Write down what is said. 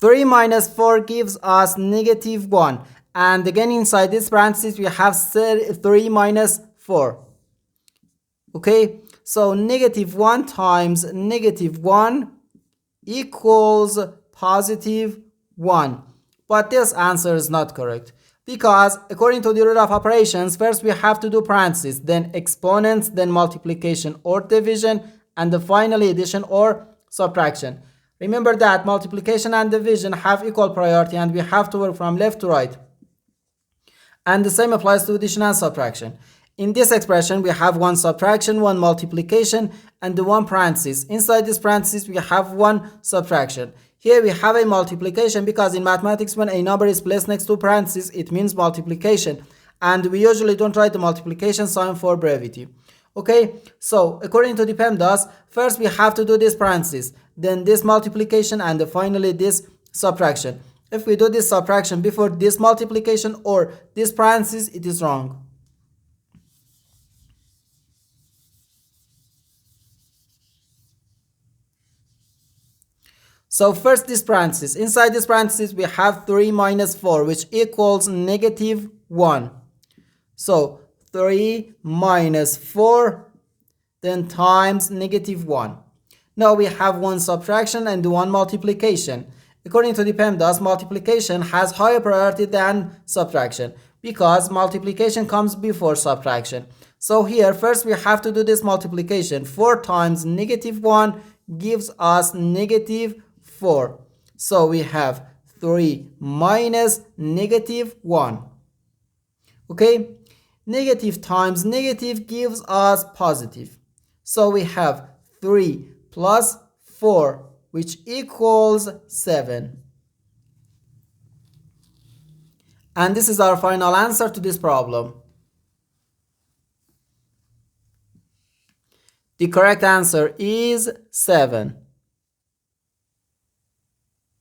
3 minus 4 gives us negative 1. And again, inside this parenthesis, we have 3 minus 4. Okay, so negative 1 times negative 1 equals positive 1. But this answer is not correct, because according to the rule of operations, first we have to do parentheses, then exponents, then multiplication or division, and then finally addition or subtraction. Remember that multiplication and division have equal priority and we have to work from left to right. And the same applies to addition and subtraction. In this expression, we have one subtraction, one multiplication, and the one parenthesis. Inside this parenthesis, we have one subtraction. Here we have a multiplication, because in mathematics, when a number is placed next to parentheses, it means multiplication. And we usually don't write the multiplication sign for brevity. Okay, so according to the PEMDAS, first we have to do this parenthesis, then this multiplication, and finally this subtraction. If we do this subtraction before this multiplication or this parenthesis, it is wrong. So first this parenthesis. Inside this parenthesis, we have 3 minus 4, which equals negative 1. So 3 minus 4, then times negative 1. Now we have one subtraction and one multiplication. According to the PEMDAS, multiplication has higher priority than subtraction, because multiplication comes before subtraction. So here, first we have to do this multiplication. 4 times negative 1 gives us negative 4. So we have 3 minus negative 1. Okay, negative times negative gives us positive. So we have 3 plus 4, which equals 7. And this is our final answer to this problem. The correct answer is 7.